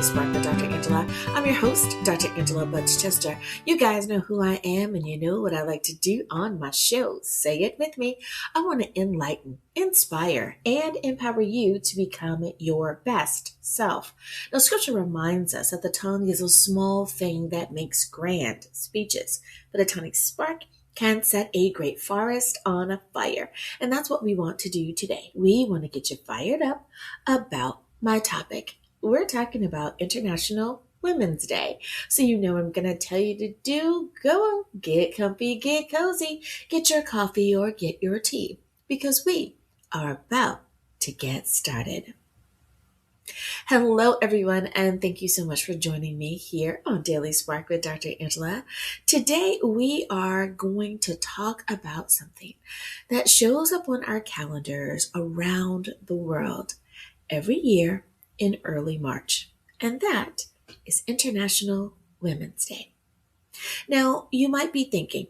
Daily Spark with Dr. Angela. I'm your host, Dr. Angela Butch-Chester. You guys know who I am and you know what I like to do on my show. Say it with me. I want to enlighten, inspire, and empower you to become your best self. Now, scripture reminds us that the tongue is a small thing that makes grand speeches, but a tiny spark can set a great forest on a fire. And that's what we want to do today. We want to get you fired up about my topic. We're talking about International Women's Day. So you know I'm going to tell you to do, go on, get comfy, get cozy, get your coffee or get your tea, because we are about to get started. Hello, everyone, and thank you so much for joining me here on Daily Spark with Dr. Angela. Today, we are going to talk about something that shows up on our calendars around the world every year in early March, and that is International Women's Day. Now, you might be thinking,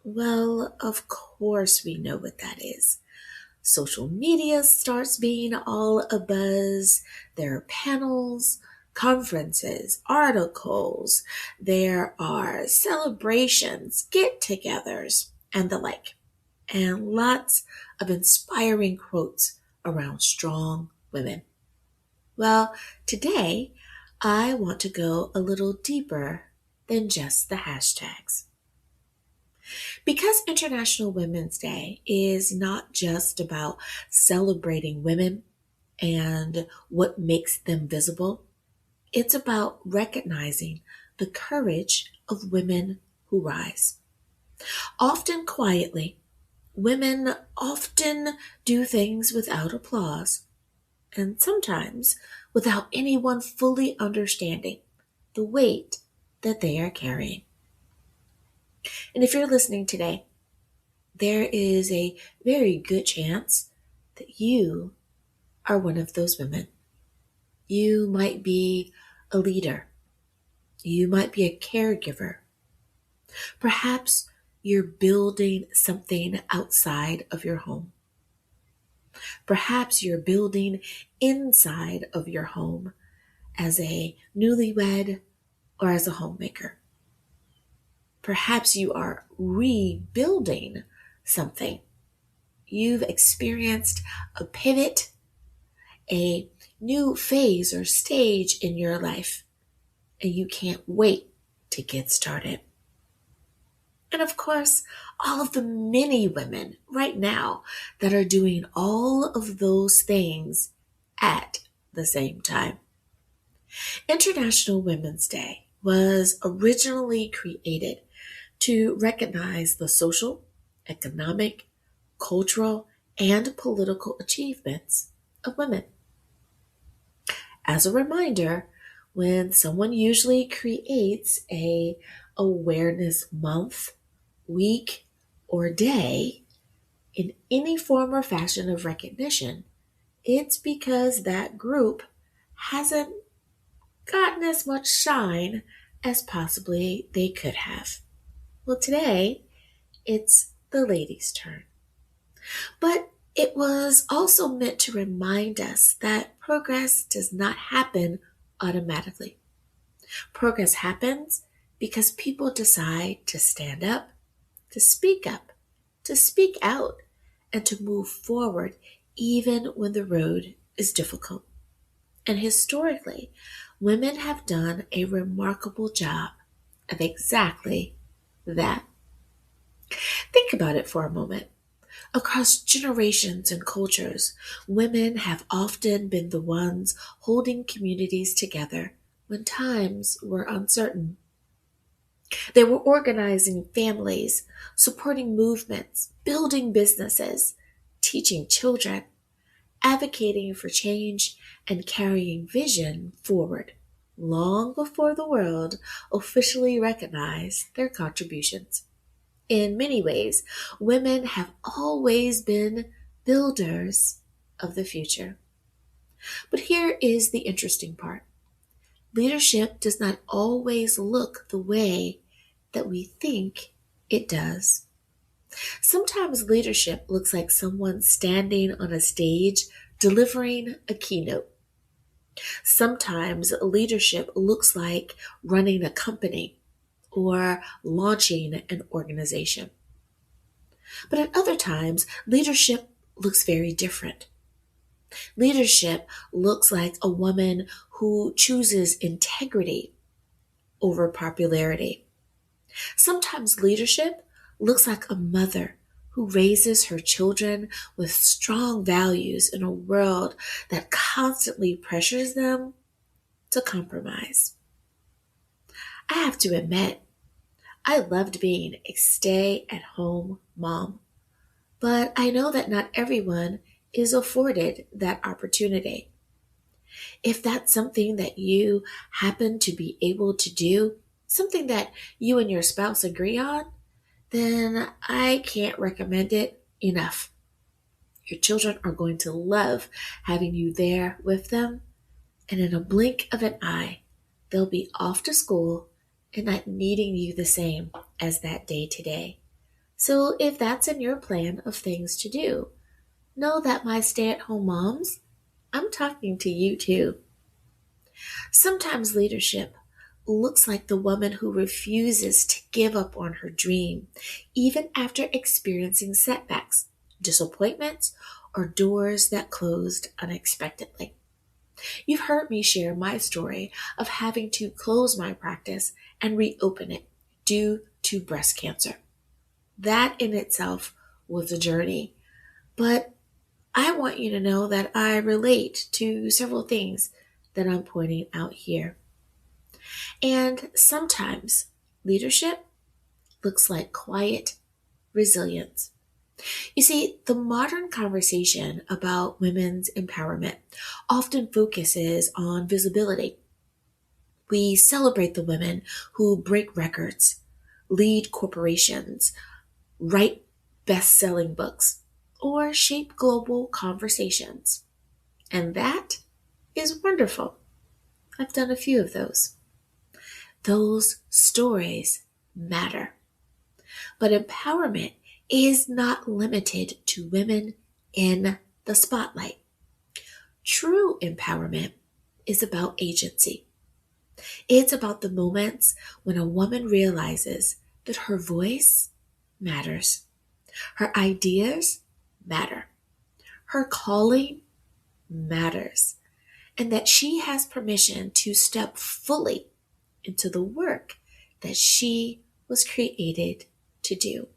well, of course we know what that is. Social media starts being all abuzz. There are panels, conferences, articles. There are celebrations, get-togethers, and the like. And lots of inspiring quotes around strong women. Well, today I want to go a little deeper than just the hashtags. Because International Women's Day is not just about celebrating women and what makes them visible, it's about recognizing the courage of women who rise. Often quietly, women often do things without applause, and sometimes without anyone fully understanding the weight that they are carrying. And if you're listening today, there is a very good chance that you are one of those women. You might be a leader. You might be a caregiver. Perhaps you're building something outside of your home. Perhaps you're building inside of your home as a newlywed or as a homemaker. Perhaps you are rebuilding something. You've experienced a pivot, a new phase or stage in your life, and you can't wait to get started. And of course, all of the many women right now that are doing all of those things at the same time. International Women's Day was originally created to recognize the social, economic, cultural, and political achievements of women. As a reminder, when someone usually creates a awareness month, week, or day in any form or fashion of recognition, it's because that group hasn't gotten as much shine as possibly they could have. Well, today, it's the ladies' turn. But it was also meant to remind us that progress does not happen automatically. Progress happens because people decide to stand up, to speak out, and to move forward even when the road is difficult. And historically, women have done a remarkable job of exactly that. Think about it for a moment. Across generations and cultures, women have often been the ones holding communities together when times were uncertain. They were organizing families, supporting movements, building businesses, teaching children, advocating for change, and carrying vision forward long before the world officially recognized their contributions. In many ways, women have always been builders of the future. But here is the interesting part. Leadership does not always look the way that we think it does. Sometimes leadership looks like someone standing on a stage delivering a keynote. Sometimes leadership looks like running a company or launching an organization. But at other times, leadership looks very different. Leadership looks like a woman who chooses integrity over popularity. Sometimes leadership looks like a mother who raises her children with strong values in a world that constantly pressures them to compromise. I have to admit, I loved being a stay at home mom, but I know that not everyone is afforded that opportunity. If that's something that you happen to be able to do, something that you and your spouse agree on, then I can't recommend it enough. Your children are going to love having you there with them, and in a blink of an eye, they'll be off to school and not needing you the same as that day today. So if that's in your plan of things to do, know that my stay at home moms, I'm talking to you too. Sometimes leadership looks like the woman who refuses to give up on her dream, even after experiencing setbacks, disappointments, or doors that closed unexpectedly. You've heard me share my story of having to close my practice and reopen it due to breast cancer. That in itself was a journey, but I want you to know that I relate to several things that I'm pointing out here. And sometimes leadership looks like quiet resilience. You see, the modern conversation about women's empowerment often focuses on visibility. We celebrate the women who break records, lead corporations, write best selling books, or shape global conversations. And that is wonderful. I've done a few of those. Those stories matter. But empowerment is not limited to women in the spotlight. True empowerment is about agency. It's about the moments when a woman realizes that her voice matters, her ideas matter, her calling matters, and that she has permission to step fully into the work that she was created to do.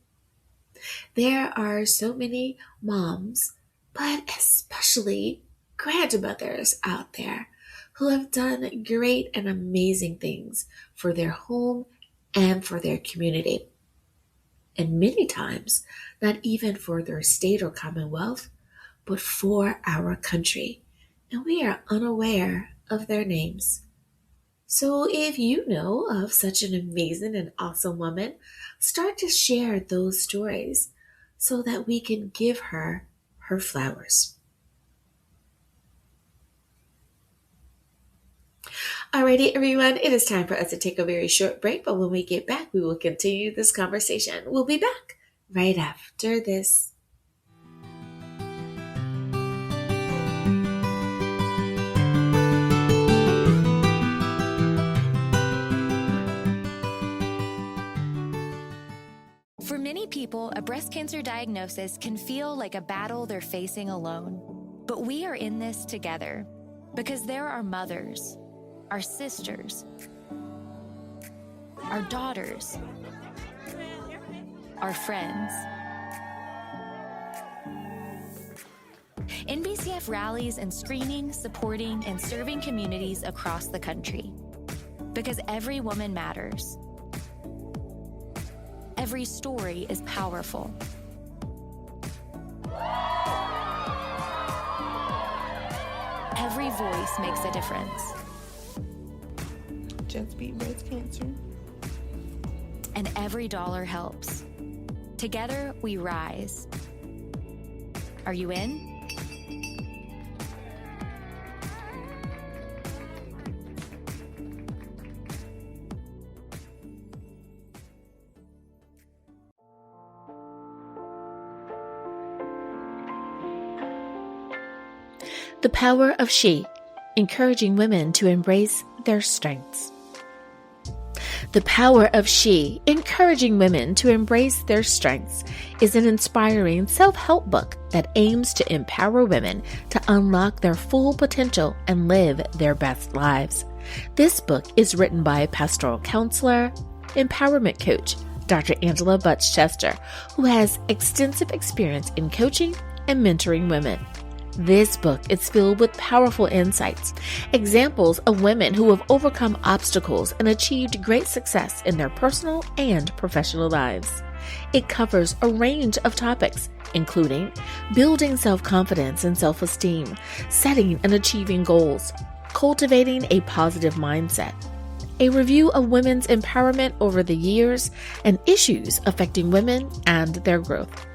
There are so many moms, but especially grandmothers out there who have done great and amazing things for their home and for their community. And many times, not even for their state or commonwealth, but for our country. And we are unaware of their names. So if you know of such an amazing and awesome woman, start to share those stories so that we can give her her flowers. Alrighty, everyone, it is time for us to take a very short break, but when we get back, we will continue this conversation. We'll be back right after this. For many people, a breast cancer diagnosis can feel like a battle they're facing alone. But we are in this together because there are mothers, our sisters, our daughters, our friends. NBCF rallies and screening, supporting, and serving communities across the country because every woman matters. Every story is powerful. Every voice makes a difference. Just beat breast cancer. And every dollar helps. Together, we rise. Are you in? The Power of She encouraging women to embrace their strengths. The Power of She, Encouraging Women to Embrace Their Strengths, is an inspiring self-help book that aims to empower women to unlock their full potential and live their best lives. This book is written by pastoral counselor, empowerment coach, Dr. Angela Butch-Chester, who has extensive experience in coaching and mentoring women. This book is filled with powerful insights, examples of women who have overcome obstacles and achieved great success in their personal and professional lives. It covers a range of topics, including building self-confidence and self-esteem, setting and achieving goals, cultivating a positive mindset, a review of women's empowerment over the years, and issues affecting women and their growth.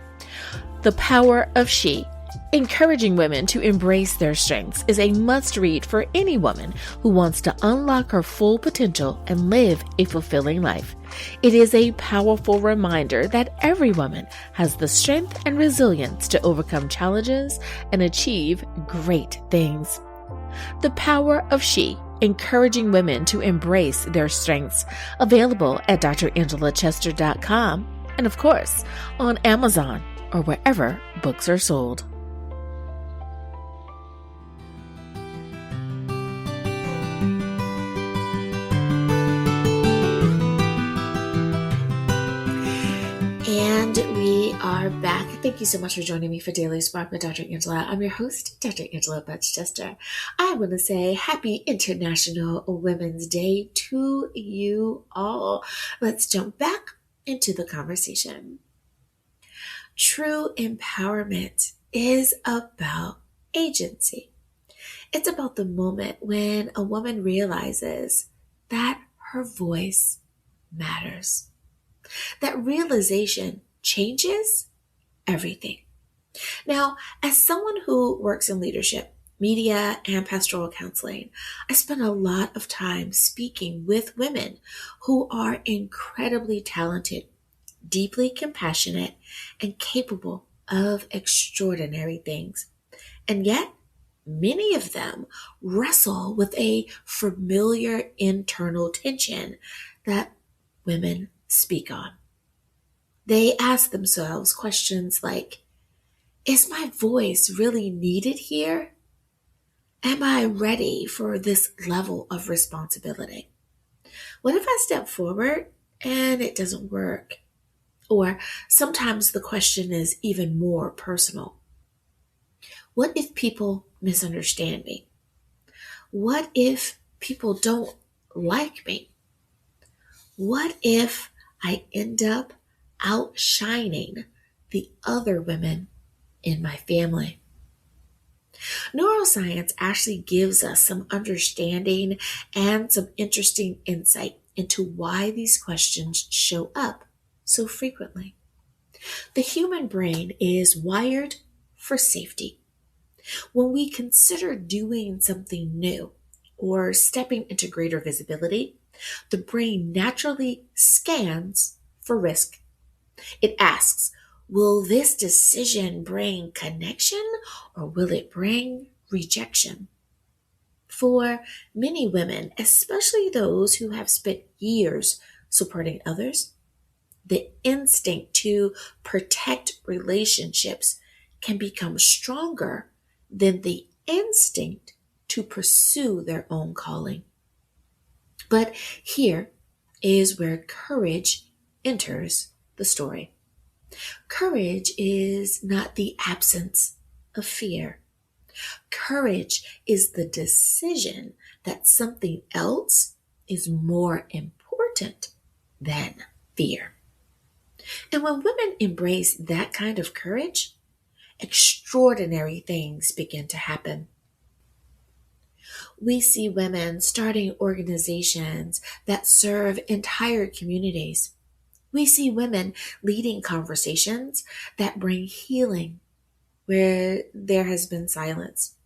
The Power of She, Encouraging Women to Embrace Their Strengths is a must-read for any woman who wants to unlock her full potential and live a fulfilling life. It is a powerful reminder that every woman has the strength and resilience to overcome challenges and achieve great things. The Power of She, Encouraging Women to Embrace Their Strengths, available at drangela.chester.com and, of course, on Amazon or wherever books are sold. And we are back. Thank you so much for joining me for Daily Spark with Dr. Angela. I'm your host, Dr. Angela Butch-Chester. I want to say Happy International Women's Day to you all. Let's jump back into the conversation. True empowerment is about agency. It's about the moment when a woman realizes that her voice matters. That realization changes everything. Now, as someone who works in leadership, media, and pastoral counseling, I spend a lot of time speaking with women who are incredibly talented, deeply compassionate, and capable of extraordinary things. And yet, many of them wrestle with a familiar internal tension that women speak on. They ask themselves questions like, is my voice really needed here? Am I ready for this level of responsibility? What if I step forward and it doesn't work? Or sometimes the question is even more personal. What if people misunderstand me? What if people don't like me? What if I end up outshining the other women in my family? Neuroscience actually gives us some understanding and some interesting insight into why these questions show up so frequently. The human brain is wired for safety. When we consider doing something new or stepping into greater visibility, the brain naturally scans for risk. It asks, will this decision bring connection or will it bring rejection? For many women, especially those who have spent years supporting others, the instinct to protect relationships can become stronger than the instinct to pursue their own calling. But here is where courage enters the story. Courage is not the absence of fear. Courage is the decision that something else is more important than fear. And when women embrace that kind of courage, extraordinary things begin to happen. We see women starting organizations that serve entire communities. We see women leading conversations that bring healing where there has been silence.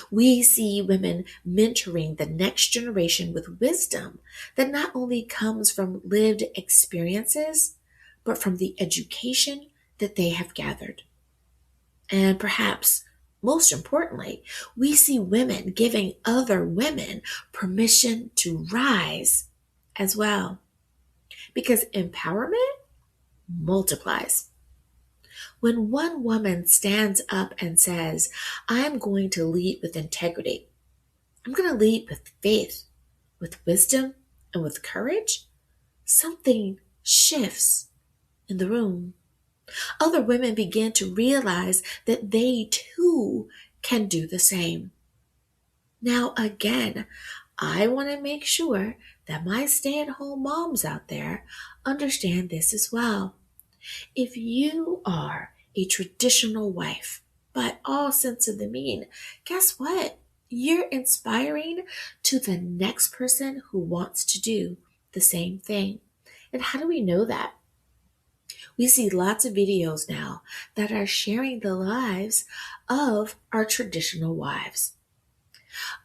We see women mentoring the next generation with wisdom that not only comes from lived experiences, but from the education that they have gathered. And perhaps Most importantly, we see women giving other women permission to rise as well because empowerment multiplies. When one woman stands up and says, I'm going to lead with integrity, I'm going to lead with faith, with wisdom, and with courage, something shifts in the room. Other women begin to realize that they too can do the same. Now, again, I want to make sure that my stay at home moms out there understand this as well. If you are a traditional wife, by all sense of the mean, guess what? You're inspiring to the next person who wants to do the same thing. And how do we know that? We see lots of videos now that are sharing the lives of our traditional wives,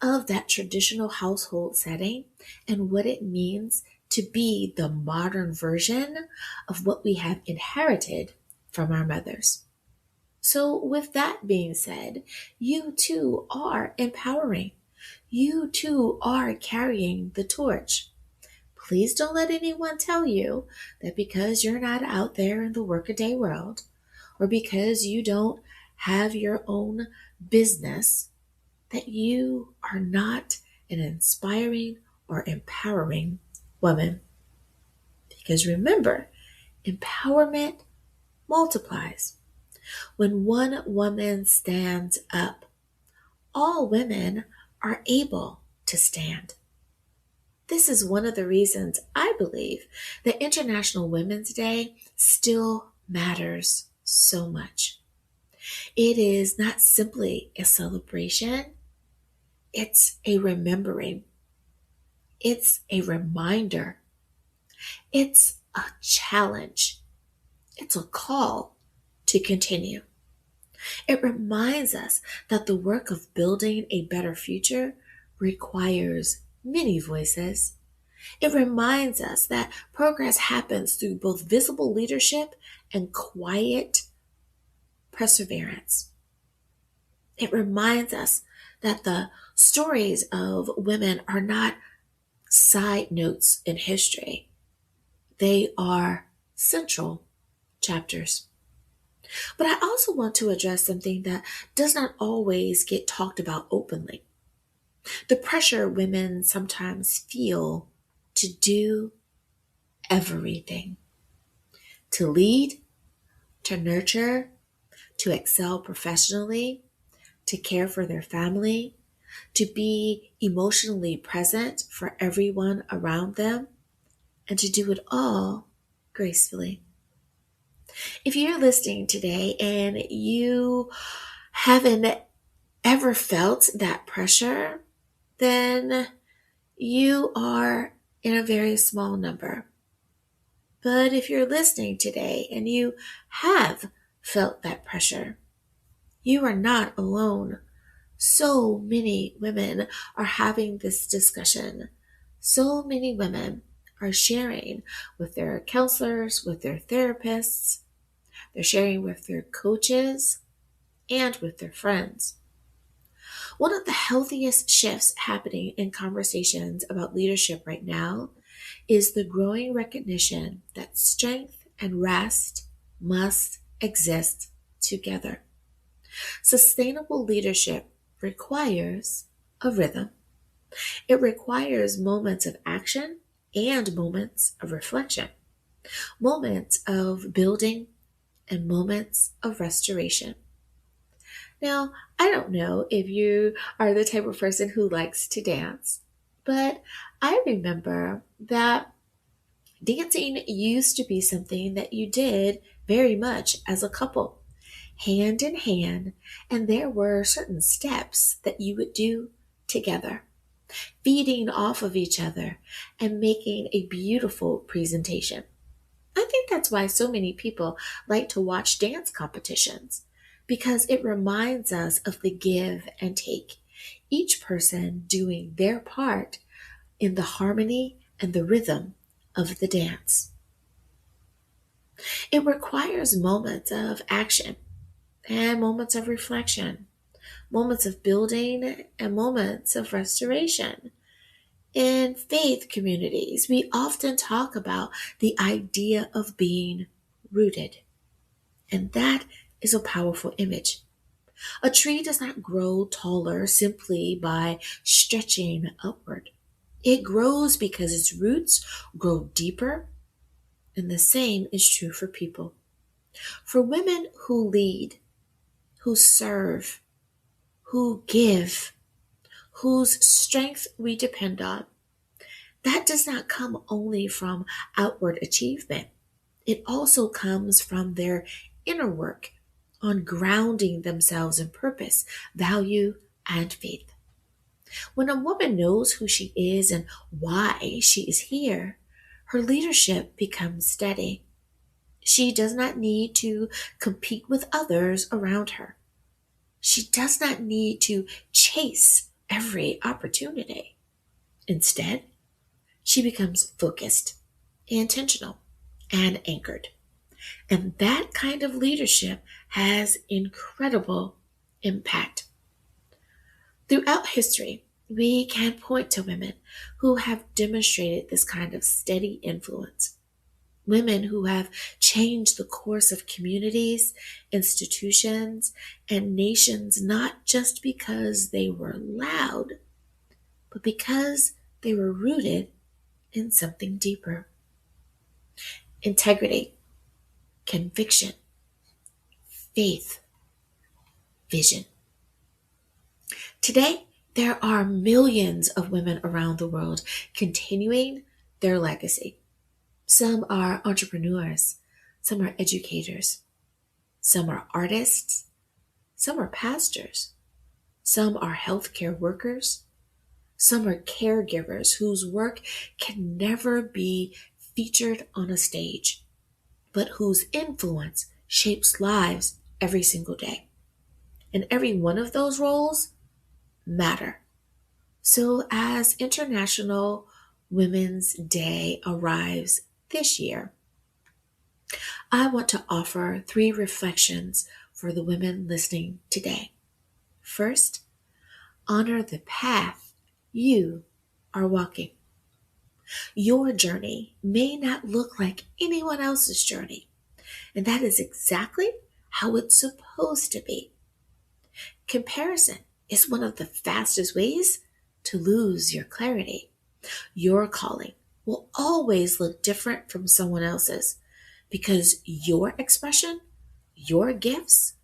of that traditional household setting, and what it means to be the modern version of what we have inherited from our mothers. So, with that being said, you too are empowering. You too are carrying the torch. Please don't let anyone tell you that because you're not out there in the workaday world, or because you don't have your own business, that you are not an inspiring or empowering woman. Because remember, empowerment multiplies. When one woman stands up, all women are able to stand. This is one of the reasons I believe that International Women's Day still matters so much. It is not simply a celebration, it's a remembering, it's a reminder, it's a challenge, it's a call to continue. It reminds us that the work of building a better future requires many voices. It reminds us that progress happens through both visible leadership and quiet perseverance. It reminds us that the stories of women are not side notes in history. They are central chapters. But I also want to address something that does not always get talked about openly. The pressure women sometimes feel to do everything, to lead, to nurture, to excel professionally, to care for their family, to be emotionally present for everyone around them, and to do it all gracefully. If you're listening today and you haven't ever felt that pressure, then you are in a very small number. But if you're listening today and you have felt that pressure, you are not alone. So many women are having this discussion. So many women are sharing with their counselors, with their therapists, they're sharing with their coaches, and with their friends. One of the healthiest shifts happening in conversations about leadership right now is the growing recognition that strength and rest must exist together. Sustainable leadership requires a rhythm. It requires moments of action and moments of reflection, moments of building and moments of restoration. Now, I don't know if you are the type of person who likes to dance, but I remember that dancing used to be something that you did very much as a couple, hand in hand, and there were certain steps that you would do together, feeding off of each other and making a beautiful presentation. I think that's why so many people like to watch dance competitions, because it reminds us of the give and take, each person doing their part in the harmony and the rhythm of the dance. It requires moments of action and moments of reflection, moments of building, and moments of restoration. In faith communities, we often talk about the idea of being rooted, and that is a powerful image. A tree does not grow taller simply by stretching upward. It grows because its roots grow deeper, and the same is true for people. For women who lead, who serve, who give, whose strength we depend on, that does not come only from outward achievement. It also comes from their inner work on grounding themselves in purpose, value, and faith. When a woman knows who she is and why she is here, her leadership becomes steady. She does not need to compete with others around her. She does not need to chase every opportunity. Instead, she becomes focused, intentional, and anchored. And that kind of leadership has incredible impact. Throughout history, we can point to women who have demonstrated this kind of steady influence. Women who have changed the course of communities, institutions, and nations not just because they were loud, but because they were rooted in something deeper: integrity, conviction, faith, vision. Today, there are millions of women around the world continuing their legacy. Some are entrepreneurs, some are educators, some are artists, some are pastors, some are healthcare workers, some are caregivers whose work can never be featured on a stage, but whose influence shapes lives every single day. And every one of those roles matter. So, as International Women's Day arrives this year, I want to offer 3 reflections for the women listening today. First, honor the path you are walking. Your journey may not look like anyone else's journey, and that is exactly how it's supposed to be. Comparison is one of the fastest ways to lose your clarity. Your calling will always look different from someone else's because your expression, your gifts,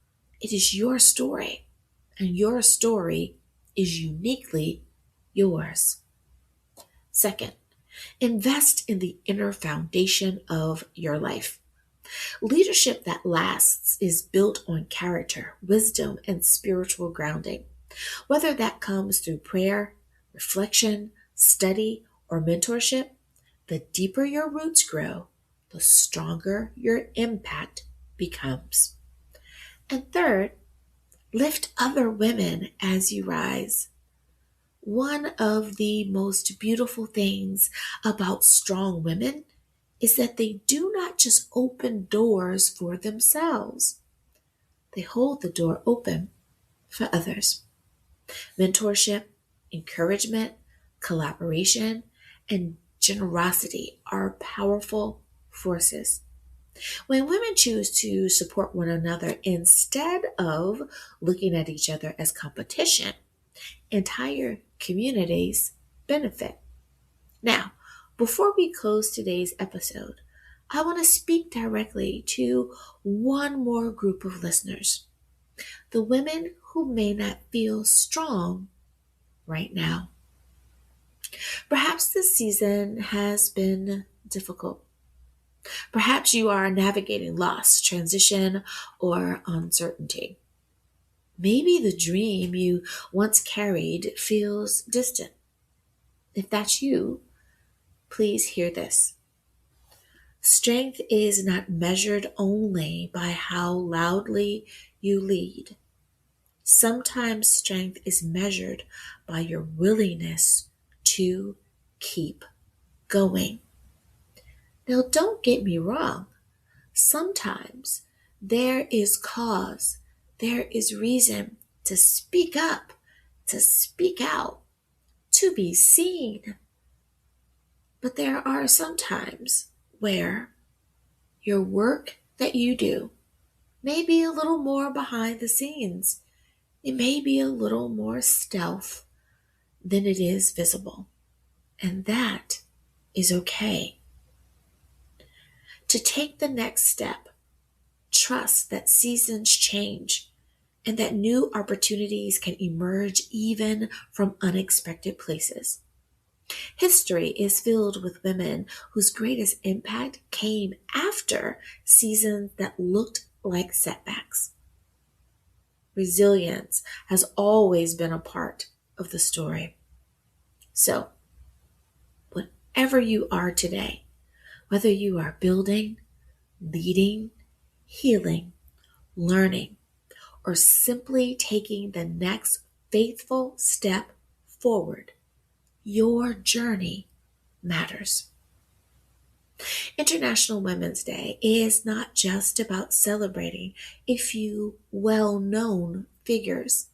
it is your story, and your story is uniquely yours. Second, invest in the inner foundation of your life. Leadership that lasts is built on character, wisdom, and spiritual grounding. Whether that comes through prayer, reflection, study, or mentorship, the deeper your roots grow, the stronger your impact becomes. And third, lift other women as you rise. One of the most beautiful things about strong women is that they do not just open doors for themselves, they hold the door open for others. Mentorship, encouragement, collaboration, and generosity are powerful forces. When women choose to support one another instead of looking at each other as competition, entire communities benefit. Now, before we close today's episode, I want to speak directly to one more group of listeners: the women who may not feel strong right now. Perhaps this season has been difficult. Perhaps you are navigating loss, transition, or uncertainty. Maybe the dream you once carried feels distant. If that's you, please hear this. Strength is not measured only by how loudly you lead. Sometimes strength is measured by your willingness to keep going. Now, don't get me wrong. Sometimes there is cause, there is reason to speak up, to speak out, to be seen. But there are some times where your work that you do may be a little more behind the scenes. It may be a little more stealth than it is visible. And that is okay. To take the next step, trust that seasons change and that new opportunities can emerge even from unexpected places. History is filled with women whose greatest impact came after seasons that looked like setbacks. Resilience has always been a part of the story. So, whatever you are today, whether you are building, leading, healing, learning, or simply taking the next faithful step forward, your journey matters. International Women's Day is not just about celebrating a few well-known figures,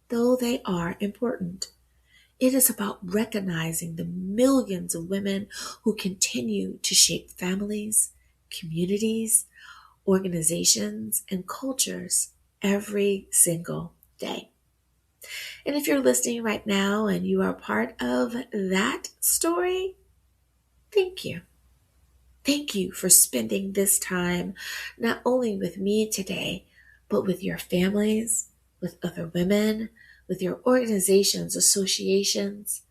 though they are important. It is about recognizing the millions of women who continue to shape families, communities, organizations, and cultures every single day. And if you're listening right now and you are part of that story, thank you. Thank you for spending this time not only with me today, but with your families, with other women, with your organizations, associations,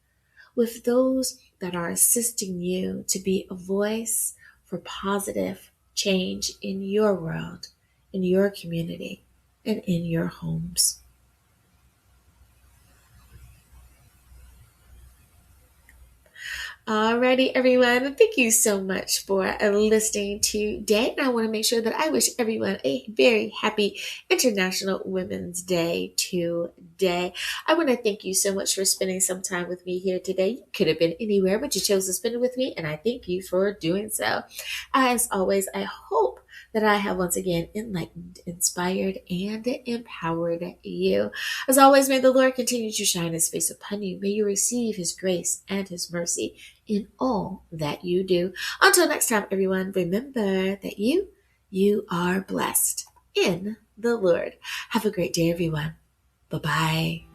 with those that are assisting you to be a voice for positive change in your world, in your community, and in your homes. Alrighty, everyone. Thank you so much for listening today. And I want to make sure that I wish everyone a very happy International Women's Day today. I want to thank you so much for spending some time with me here today. You could have been anywhere, but you chose to spend it with me, and I thank you for doing so. As always, I hope that I have once again enlightened, inspired, and empowered you. As always, may the Lord continue to shine his face upon you. May you receive his grace and his mercy in all that you do. Until next time, everyone, remember that you are blessed in the Lord. Have a great day, everyone. Bye-bye.